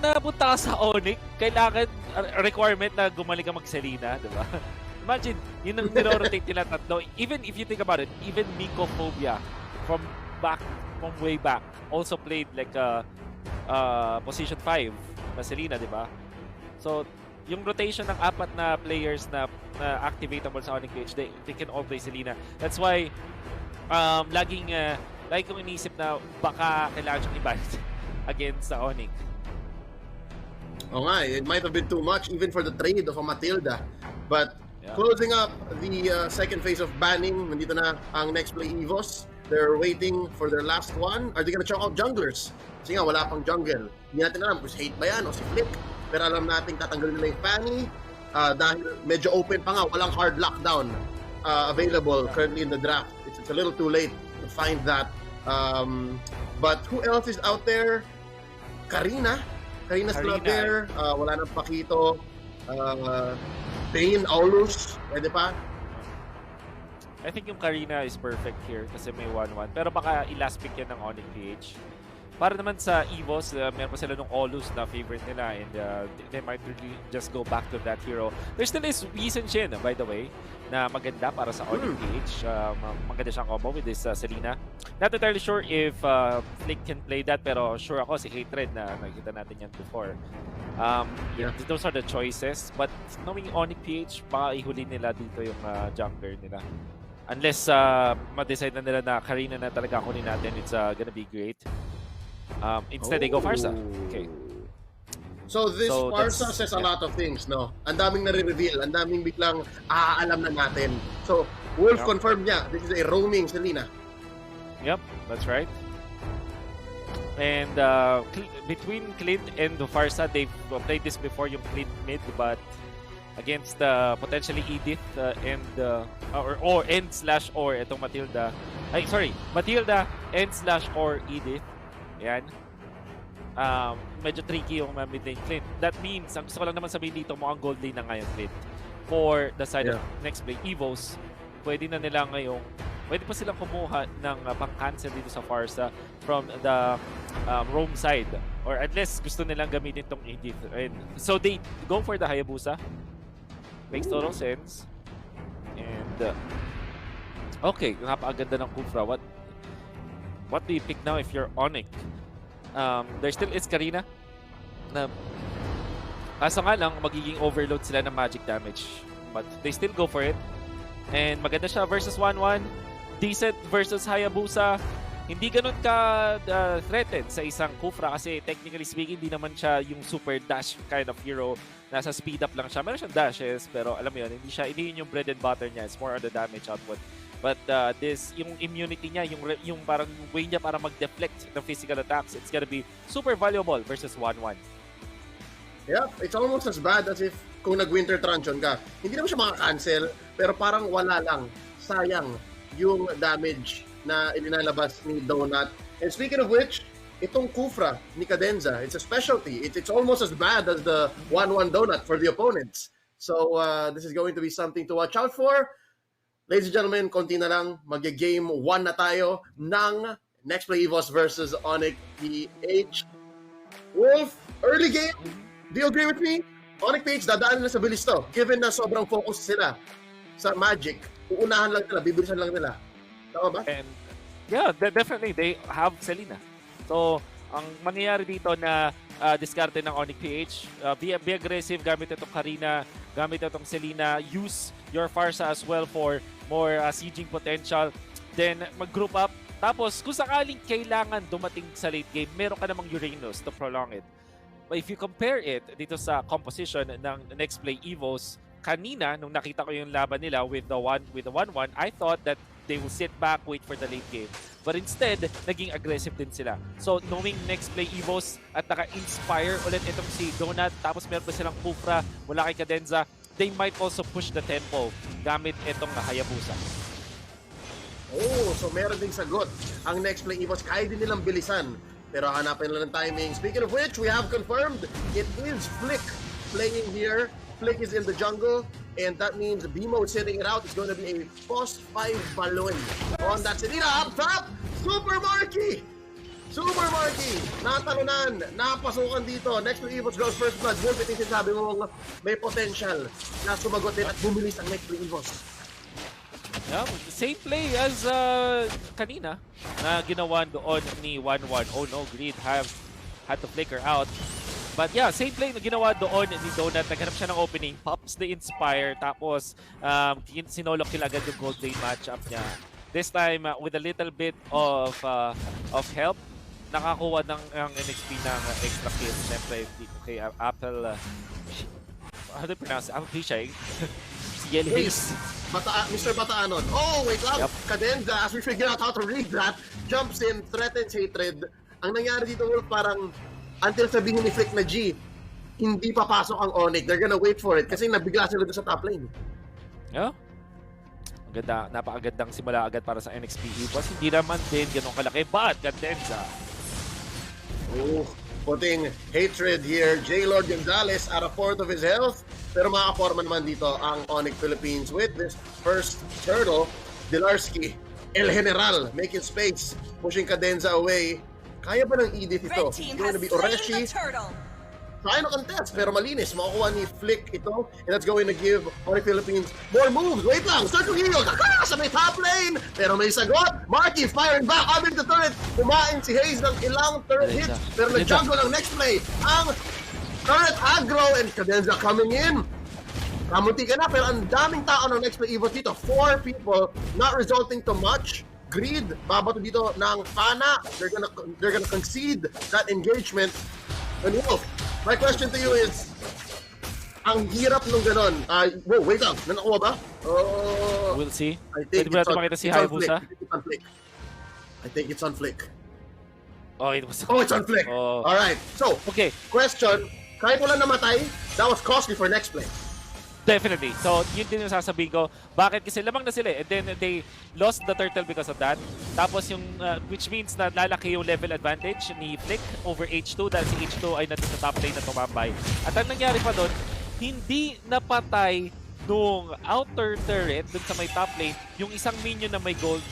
napunta ka sa ONIC, kailangan requirement na gumaling ka mag-Selena, di ba? Imagine, yun ang niro-rotate nila tatlo. Even if you think about it, even Mycophobia from way back also played like position 5 na Selena, di ba? So, yung rotation ng apat na players na activatable sa ONIC PH, they can all play Selena. That's why laging kong iniisip na baka kailangan siyang i-ban against sa ONIC. Oh nga, it might have been too much even for the trade of a Matilda. But yeah, closing up the second phase of banning, nandito na ang next play EVOS. They're waiting for their last one. Are they gonna choke out junglers? Kasi nga wala pang jungle. Hindi natin alam kung si Hate ba yan o si Flick. Pero alam natin tatanggalin nila yung Fanny dahil medyo open pa nga, walang hard lockdown available currently in the draft. It's a little too late to find that. But who else is out there? Karina's still out there. Wala nang Pakito. Bane, Aulus. Pwede pa? I think yung Karina is perfect here kasi may 1-1. Pero baka i-last pick yan ng ONIC PH. Para naman sa EVOS, meron pa sila nung Aulus na favorite nila and they might really just go back to that hero. There still is Reason Shin, by the way, na maganda para sa ONIC PH. Maganda siyang combo with this Selena. Not entirely sure if Flick can play that, pero sure ako si Hatred na nakita natin yan before. Those are the choices. But knowing ONIC PH, baka ihuli nila dito yung jungler nila. Unless ma-decide na nila na Karina na talaga kunin natin, it's gonna be great. Instead, they go Farsa. Okay. So this Farsa says a lot of things, no? Ang daming nare-reveal, ang daming biglang alam na natin. So, Wolf confirmed niya, this is a roaming Selena. Yep, that's right. And between Clint and Farsa, they've played this before yung Clint mid, but against potentially Edith or and/or itong Matilda. Ay, sorry, Matilda and/or Edith. Yan. Medyo tricky yung mid lane Clint. That means, ang gusto ko lang naman sabihin dito mo ang gold lane na ngayon Clint. For the side of next play, EVOS, pwede na nila ngayong, pwede pa silang kumuha ng pang-cancel dito sa Farsa from the roam side. Or at least gusto nilang gamitin itong Edith. And so they go for the Hayabusa. Makes total sense. And okay, napakaganda ng Kufra. What do you pick now if you're ONIC? There still is Karina. Kaso nga lang, magiging overload sila ng magic damage. But they still go for it. And maganda siya versus 1-1. Decent versus Hayabusa. Hindi ganun ka threatened sa isang Kufra kasi technically speaking, hindi naman siya yung super dash kind of hero. Nasa speed up lang siya. Meron siyang dashes, pero alam mo yun, hindi yun yung bread and butter niya. It's more on the damage output. But yung immunity niya, yung parang way niya para mag-deflect ng physical attacks, it's gonna be super valuable versus 1-1. Yeah, it's almost as bad as if kung nag-winter truncheon ka. Hindi naman siya maka-cancel, pero parang wala lang. Sayang yung damage na ilinalabas ni Donut. And speaking of which, itong Kufra ni Cadenza, it's a specialty. It's almost as bad as the 1-1 Donut for the opponents. So this is going to be something to watch out for. Ladies and gentlemen, konti na lang, mag-game 1 na tayo ng next play EVOS versus ONIC PH. Wolf, early game, do you agree with me? ONIC PH, dadaan na sa bilis to. Given na sobrang focus sila sa Magic, uunahan lang nila, bibilisan lang nila. Tama ba? And yeah, definitely, they have Selena. So, ang mangyayari dito na diskarte ng ONIC PH, be aggressive, gamit itong Karina, gamit itong Selena, use your Farsa as well for more sieging potential. Then, mag-group up. Tapos, kung sakaling kailangan dumating sa late game, meron ka namang Uranus to prolong it. But if you compare it dito sa composition ng next play EVOS, kanina, nung nakita ko yung laban nila with the 1-1, I thought that they will sit back, wait for the late game. But instead, naging aggressive din sila. So, knowing next play EVOS at naka-inspire ulit itong si Donut, tapos meron pa silang Kufra, wala kay Cadenza, they might also push the tempo gamit itong Hayabusa. Oh, so meron ding sagot. Ang next play EVOS, kaya din nilang bilisan. Pero hanapin lang ng timing. Speaking of which, we have confirmed it is Flick playing here. Flick is in the jungle. And that means BMO sitting it out. It's going to be a post 5 balloon on that Selena up top. Super Marky! Super Marky, natalunan, napasukan dito. Next to EVOS goes first blood. Wolf, ito yung sinasabi mo may potential na sumagot din at bumilis ang next to EVOS. Yeah, same play as kanina na ginawa doon ni 1-1. Oh no, Greed had to flicker out. But yeah, same play na ginawa doon ni Donut. Naghanap siya ng opening, pops the Inspire, tapos sinolok nila agad yung gold lane matchup niya. This time, with a little bit of help, nakakuha ng NXP ng extra kill. Siyempre, kay Apple, how do you pronounce it? Apple Pishai. Si Yelhaze. Mr. Bataanon. Oh, wait lang. Yep. Cadenza, as we figure out how to read that, jumps in, threatens Hatred. Ang nangyari dito, Wolf, parang until sabihin ni Flick na G, hindi papasok ang ONIC. They're gonna wait for it kasi nabigla sila doon sa top lane. Yeah. Ang ganda, napakagandang simula agad para sa NXP EVOS. Hindi naman din ganun kalaki, but Cadenza. Oh, putting Hatred here. J. Lord Gonzalez at a fourth of his health. Pero makaporma naman dito ang ONIC Philippines with this first turtle. Dilarski, El General, making space, pushing Cadenza away. Kaya ba ng Edith ito? It's going to be Oreshi. Trying to contest, pero malinis. Makukuha ni Flick ito. And that's going to give ONIC Philippines more moves. Wait lang, Circle Hero, sa may top lane. Pero may sagot. Marky firing back under the turret. Kumain si Hayes ng ilang turret hits. Pero nag-jungle ang next play. Ang turret aggro and Cadenza coming in. Kamunti ka na, pero ang daming tao ng next play EVOS dito. 4 people, not resulting to much. Greed, babato dito ng Fana. They're gonna concede that engagement. And Wolf, my question to you is, ang hirap nung ganon. Whoa, wait lang. Nanakuha ba? We'll see. I think Pwede ba natin makita si Hayabusa? I think it's on Flick. Oh, it was... Oh, it's on Flick. Oh. Alright. So, Okay, question. Kahit wala namatay, that was costly for next play. definitely. So, yun din yung sasabihin ko. Bakit? Kasi lamang na sila. And then they lost the turtle because of that. Tapos yung, which means na lalaki yung level advantage ni Flick over H2 dahil si H2 ay nandun sa top lane na tumambay. At ang nangyari pa doon, hindi napatay nung outer turret dun sa may top lane yung isang minion na may gold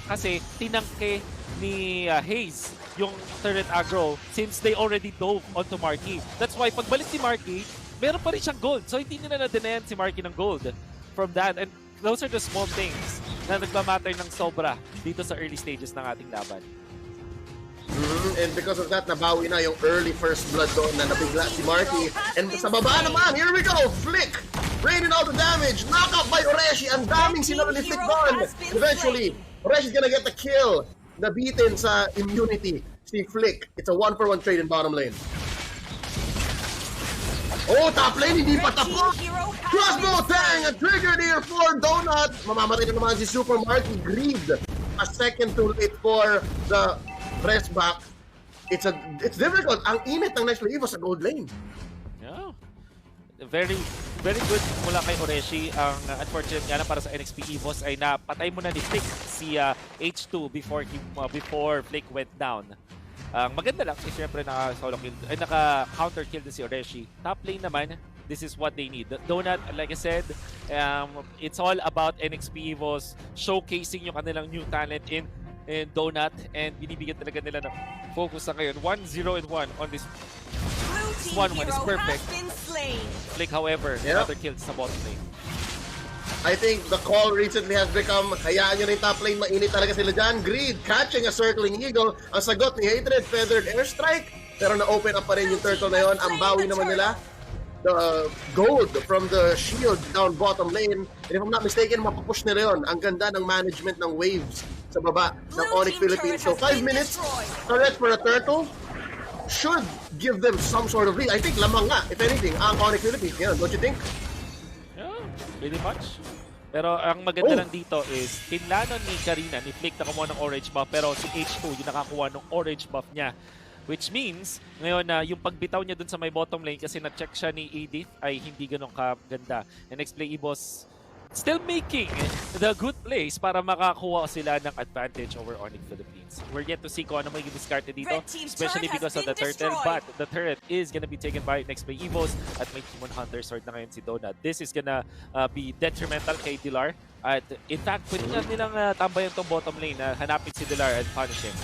kasi tinangke ni Hayes yung turret aggro since they already dove onto Marky. That's why pagbalik ni Marky, meron pa rin siyang gold. So hindi nila na-denayan si Marky ng gold from that. And those are the small things na nagmamatter ng sobra dito sa early stages ng ating laban. And because of that, nabawi na yung early first blood doon na nabigla si Marky. And sa baba naman, here we go! Flick! Raining all the damage! Knockout by Oreshi! Ang daming sinalo ni Flick doon! Eventually, Oreshi's gonna get the kill. Nabitin sa immunity si Flick. It's a 1-for-1 trade in bottom lane. Oh, top lane, hindi pa tapos! Crossbow Tang! A trigger here for Donut! Mamamatay na naman si Super Marky. Greed. A second too late for the press back. It's difficult. Ang init ng next play EVOS sa gold lane. Yeah. Very good mula kay Oreshi. Ang unfortunate nga na para sa NXP EVOS ay napatay mo na ni Flick si H2 before Flick went down. Maganda lang kasi syempre naka-counter kill din si Oreshi. Top lane naman, this is what they need. Donut, like I said, it's all about NXP EVOS showcasing yung kanilang new talent in Donut and binibigyan talaga nila ng focus sa ngayon. 1-0-1 on this. This 1-1 is perfect. Flick, however, another kill sa bottom lane. I think the call recently has become, hayaan nyo na yung top lane, mainit talaga sila dyan. Greed, catching a circling eagle. Ang sagot ni Hatred, feathered airstrike. Pero na-open up pa rin yung turtle na yun. Ang bawi naman nila, the gold from the shield down bottom lane. And if I'm not mistaken, mapapush nila yun. Ang ganda ng management ng waves sa baba ng ONIC Philippines. So 5 minutes, correct for a turtle, should give them some sort of lead. I think lamang nga, if anything, ang ONIC Philippines. Yeah, don't you think? Yeah, pretty much. Pero ang maganda lang dito is, tinlanon ni Karina, ni Flick nakakuha ng orange buff, pero si H2 yung nakakuha ng orange buff niya. Which means, ngayon na yung pagbitaw niya dun sa may bottom lane kasi na-check siya ni Edith ay hindi ganun kaganda. And next play, EVOS still making the good plays para makakuha sila ng advantage over ONIC Philippines. We're yet to see kung ano magiging discard dito, especially because of the turtle. But the turret is gonna be taken by next play EVOS at may Demon Hunter sword na ngayon si Donut. This is gonna be detrimental kay Dilar. At in fact, pwede nga nilang tambayan tong bottom lane na hanapin si Dilar and punish him.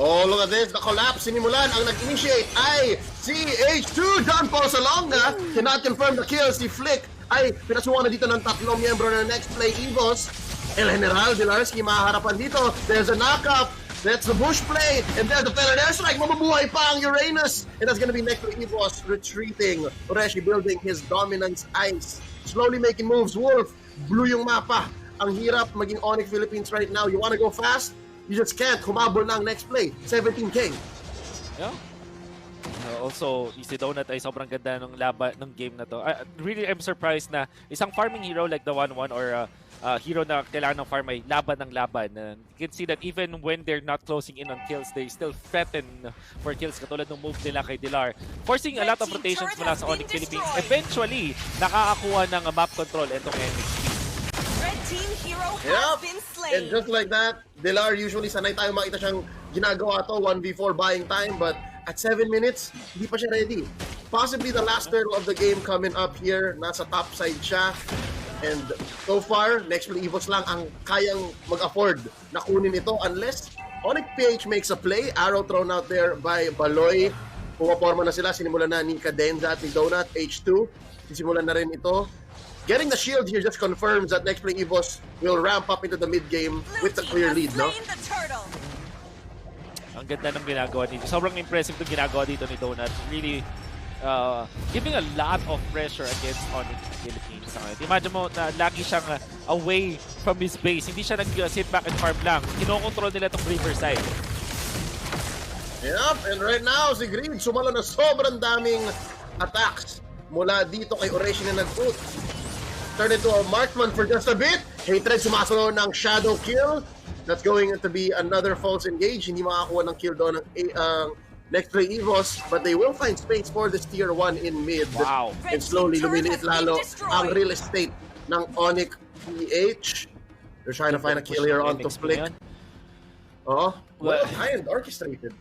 Oh, look at this. The collapse sinimulan. Ang nag-initiate ay si H2. John Paul Salonga cannot confirm the kill. Si Flick ay pinasuhan na dito ng tatlong miyembro ng Next Play EVOS. El General Dilarski mahaharapan dito. There's a knock-up. That's the bush play. And there's the feather airstrike. Mabubuhay pa ang Uranus. And that's gonna be Next Play EVOS retreating. Oreshi building his dominance ice. Slowly making moves. Wolf, blue yung mapa. Ang hirap maging ONIC Philippines right now. You wanna go fast? You just can't. Humabol na ang Next Play. 17K. Yeah. Also, si Donut ay sobrang ganda ng laban ng game na to. Really, I'm surprised na isang farming hero like the 1-1 or hero na kailangan ng farm ay laban ng laban. You can see that even when they're not closing in on kills, they still threaten for kills katulad ng move nila kay Dilar. Forcing a lot of rotations mula sa ONIC Philippines. Eventually, nakakakuha ng map control itong NXP. Red team hero has been slain. And just like that, Dilar usually sanay tayo makita siyang ginagawa to 1v4 buying time, but at 7 minutes, hindi pa siya ready. Possibly the last turtle of the game coming up here. Nasa top side siya. And so far, Next Play EVOS lang ang kayang mag-afford na kunin ito unless ONIC PH makes a play. Arrow thrown out there by Baloy. Pumaporma na sila. Sinimulan na ni Cadenza at ni Donut. H2. Sisimulan na rin ito. Getting the shield here just confirms that Next Play EVOS will ramp up into the mid-game with the clear lead, no? Ang ganda ng ginagawa dito. Sobrang impressive itong ginagawa dito ni Donut. Really giving a lot of pressure against ONIC Philippines. Imagine mo na lagi siyang away from his base. Hindi siya nag-sit back and farm lang. Kinokontrol nila itong riverside. Yep, and right now si Greed sumalo na sobrang daming attacks mula dito kay Oreshi na nag-boot. Turn into a marksman for just a bit. Hatred sumasalo ng shadow kill. That's going to be another false engage. Hindi makakuha ng kill doon ng Next Play EVOS, but they will find space for this tier 1 in mid. Wow. And slowly lumiliit lalo ang real estate ng ONIC PH. They're trying to find a kill here onto Flick. Oh, well timed, orchestrated.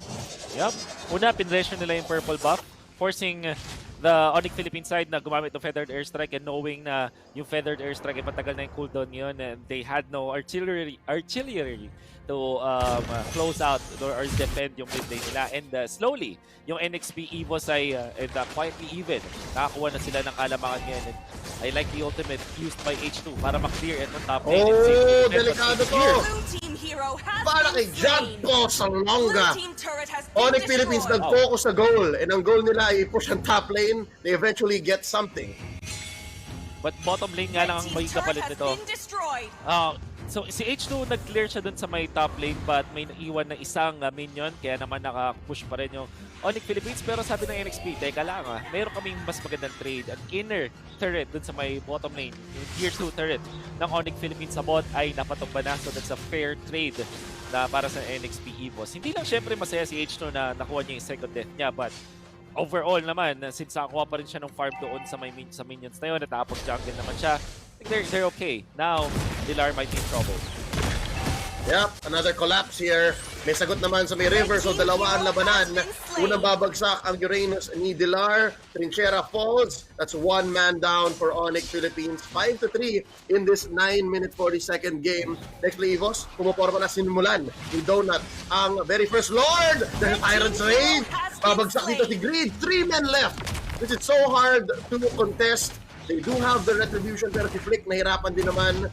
Yep. Una, pinression nila yung purple buff, forcing the ONIC Philippines side na gumamit ng feathered airstrike, and knowing na yung feathered airstrike ay patagal na yung cooldown yun, and they had no artillery to close out or defend yung mid lane nila. And slowly, yung NXP EVOS ay quietly even. Nakakuha na sila ng kalamangan ngayon. And I like the ultimate used by H2 para ma-clear itong top lane. Oh, delikado to! Para kay John slain. Paul Salonga. ONIC Philippines nag-focus sa goal, and ang goal nila ay i-push ang top lane. They eventually get something. But bottom lane nga lang ang may kapalit nito. So si H2 nag-clear siya dun sa may top lane, but may naiwan na isang minion, kaya naman naka-push pa rin yung ONIC Philippines. Pero sabi ng NXP, teka lang mayroon kaming mas magandang trade. An inner turret dun sa may bottom lane, yung tier 2 turret ng ONIC Philippines sa bot ay napatumba na. So that's a fair trade na para sa NXP EVOS. Hindi lang syempre masaya si H2 na nakuha niya yung second death niya, but overall naman, since nakakuha pa rin siya ng farm doon sa minions na yun, natapos jungle naman siya, they're okay. Now, Dilar might be in trouble. Yep, another collapse here. May sagot naman sa may river, so dalawa ang labanan. Unang babagsak ang Uranus ni Dilar. Trinchera falls. That's one man down for ONIC Philippines. 5-3 in this 9-minute 40-second game. Next Play EVOS, pumuporma na sinimulan ni Donut ang very first Lord. There's Tyrant's Raid. Babagsak dito si Greed. 3 men left. This is so hard to contest. They do have the retribution, pero si Flick nahirapan din naman.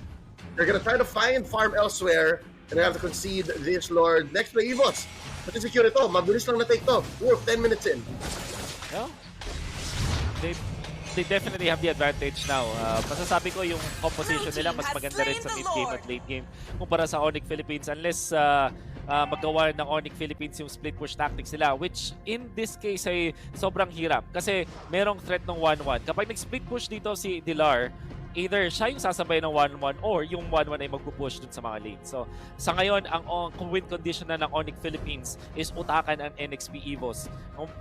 They're gonna try to find farm elsewhere, and they have to concede this Lord. Next Play EVOS. Pati secure ito. Mabilis lang na-take to. Wolf, 10 minutes in. Yeah. They definitely have the advantage now. Masasabi ko yung composition nila mas maganda rin sa mid-game at late game kumpara sa ONIC Philippines, unless magawa ng ONIC Philippines yung split push tactics nila, which in this case ay sobrang hirap kasi merong threat ng 1-1. Kapag nag-split push dito si Dilar, either siya yung sasabay ng 1-1 or yung 1-1 ay magpupush dun sa mga lane. So, sa ngayon, ang win condition na ng ONIC Philippines is utakan ang NXP EVOS.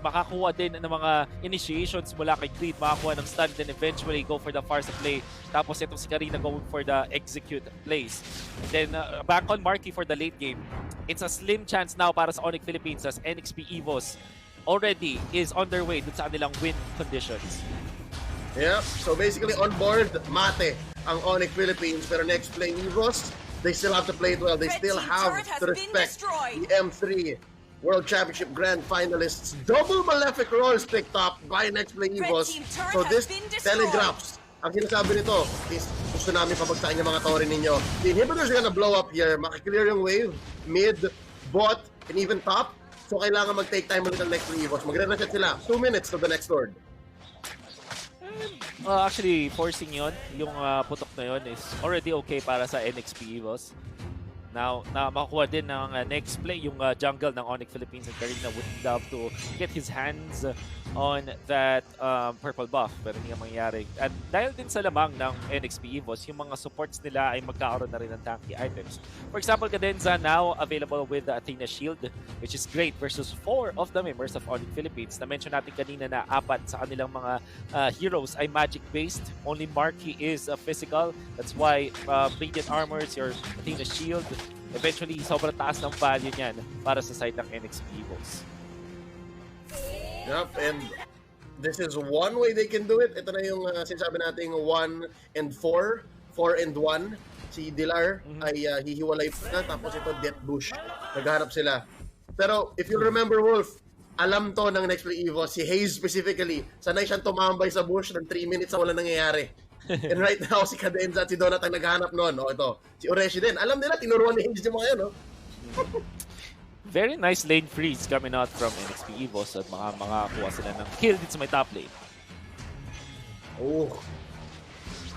Makakuha din ng mga initiations mula kay Creed, makakuha ng stun, then eventually go for the Farsa play. Tapos itong si Karina going for the execute plays. Then, back on Marky for the late game. It's a slim chance now para sa ONIC Philippines as NXP EVOS already is on their way dun sa kanilang win conditions. Yeah, so basically on board, mate ang ONIC Philippines, pero Next Play EVOS, they still have to play it well. They still have to respect the M3 World Championship Grand Finalists. Double malefic rolls picked up by NXP EVOS. Team turret So has this been destroyed. telegraphs. Ang sinasabi nito is gusto namin pabagsakin yung mga tore ninyo. The inhibitors are gonna blow up here. Makiklear yung wave, mid, bot, and even top. So kailangan mag-take time ulit ang NXP EVOS. Magre-reset sila. 2 minutes to the next Lord. Actually, forcing yon, yung putok na yon is already okay para sa NXP EVOS. Now, na makakuha din ng next play yung jungle ng ONIC Philippines, and Karina would love to get his hands on that purple buff, pero hindi nga mangyayari. At dahil din sa lamang ng NXP EVOS, yung mga supports nila ay magkakaroon na rin ng tanky items. For example, Cadenza now available with the Athena Shield, which is great versus 4 of the members of ONIC Philippines. Na-mention natin kanina na 4 sa kanilang mga heroes ay magic-based. Only Marky is physical. That's why Radiant Armors, your Athena Shield, eventually sobrang taas ng value niyan para sa side ng NXP EVOS. Yep, and this is one way they can do it. Ito na yung sinasabi nating 1 and 4, 4 and 1. Si Dilar ay hihiwalay na, tapos ito Death Bush. Naghahanap sila. Pero if you remember, Wolf, alam to ng next play EVOS, si Hayes specifically, sanay siyang tumambay sa bush ng 3 minutes na wala nangyayari. And right now, si Cadenza at si Donat ang naghahanap noon. O ito, si Oreshi din. Alam nila, tinuruan ni Hayes yung mga yan, no? Very nice lane freeze coming out from NXP EVOS at makakuha sila ng kill dito sa may top lane. Oh,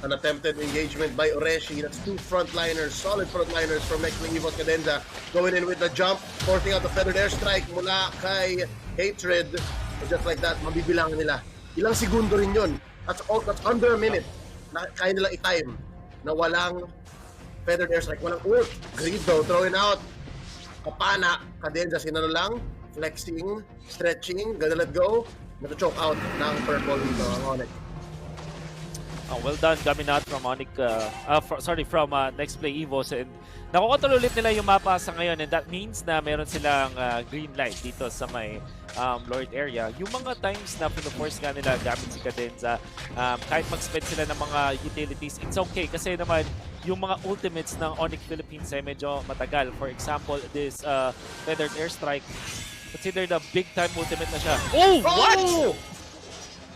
an attempted engagement by Oreshi. That's 2 frontliners, solid frontliners from next play EVOS. Cadenza going in with the jump, forcing out the feathered airstrike mula kay Hatred. And just like that, mabibilangan nila. Ilang segundo rin yun. That's under a minute na kaya nilang i-time na walang feathered airstrike, walang ult. Greed though, throwing out. Kapana, Cadenza, sinano lang, flexing, stretching, gonna let go, nag-choke out ng purple dito, ang ONIC. Well done coming out from ONIC, from Next Play EVOS, and nakukontrol ulit nila yung mapa sa ngayon, and that means na meron silang green light dito sa may Lord area. Yung mga times na pino-force nga nila gamit si Cadenza, kahit mag-spend sila ng mga utilities, it's okay kasi naman yung mga ultimates ng ONIC Philippines ay medyo matagal. For example, this feathered airstrike, considered a big-time ultimate na siya. Oh! What? Oh!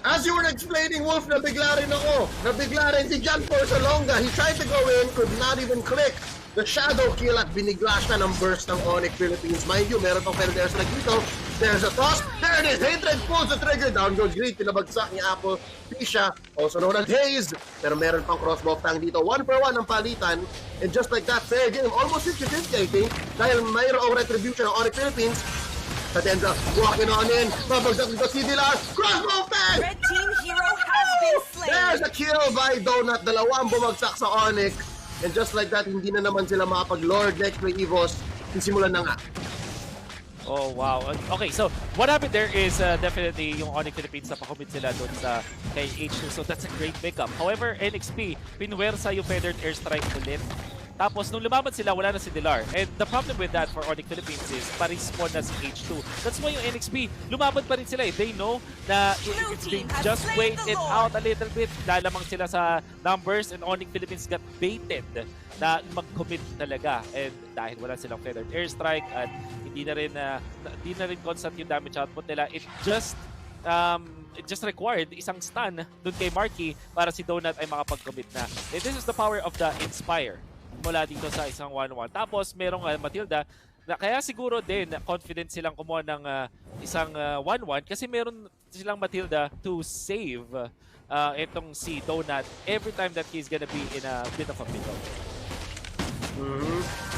As you were explaining, Wolf, nabigla rin ako. Nabigla rin si John Porcelonga. He tried to go in, could not even click the shadow kill at binigla siya ng burst ng ONIC Philippines. Mind you, meron pang feathered airstrike dito. There's a toss. There it is. Hatred pulls the trigger. Down goes Greed. Pinabagsak ni Apple. Pisha, also known as Haze. Pero meron pang crossbow tang dito. 1 for 1 ang palitan. And just like that, fair game. Almost 50-50, I think. Dahil mayroong retribution ng ONIC Philippines. Cadenza walking on in. Babagsak dito si Dilar. Crossbow tang! Red team hero has been slain. There's a kill by Donut. Dalawang bumagsak sa ONIC. And just like that, hindi na naman sila makapag-Lord next play EVOS. Sisimulan na nga. Oh, wow. Okay, so what happened there is definitely yung ONIC Philippines na pakumit sila doon sa kay H2. So that's a great pickup. However, NXP, pinwersa yung feathered airstrike ulit. Tapos, nung lumaban sila, wala na si Dilar. And the problem with that for ONIC Philippines is pa-respawn na si H2. That's why yung NXP, lumaban pa rin sila. They know na if they just wait it out a little bit, lalamang sila sa numbers, and ONIC Philippines got baited na mag-commit talaga. And dahil wala silang feathered airstrike at hindi na rin constant yung damage output nila, it just required isang stun dun kay Marky para si Donut ay makapag-commit na. And this is the power of the Inspire mula dito sa isang 1-1. Tapos merong Matilda na kaya siguro din confident silang kumuha ng isang 1-1 kasi meron silang Matilda to save itong si Donut every time that he's gonna be in a bit of a pickle.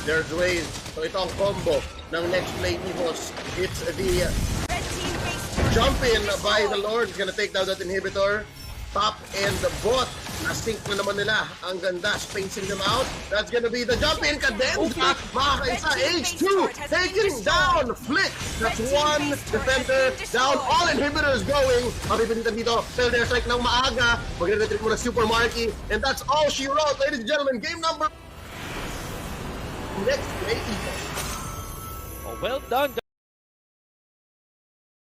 There's ways. So ito ang combo ng next play EVOS. It's the jump in by the Lord. It's gonna take down that inhibitor. Top and the bot. Na-sync na naman nila. Ang ganda. Spacing them out. That's gonna be the jump in. Cadenza. Makakaisa. H2. Taking down. Flick. That's one defender down. All inhibitors going. Mapipilitan dito. Feathered airstrike ng maaga. Magre-retreat muna Super Marky. And that's all she wrote. Ladies and gentlemen, game number next play EVOS. Oh, well done.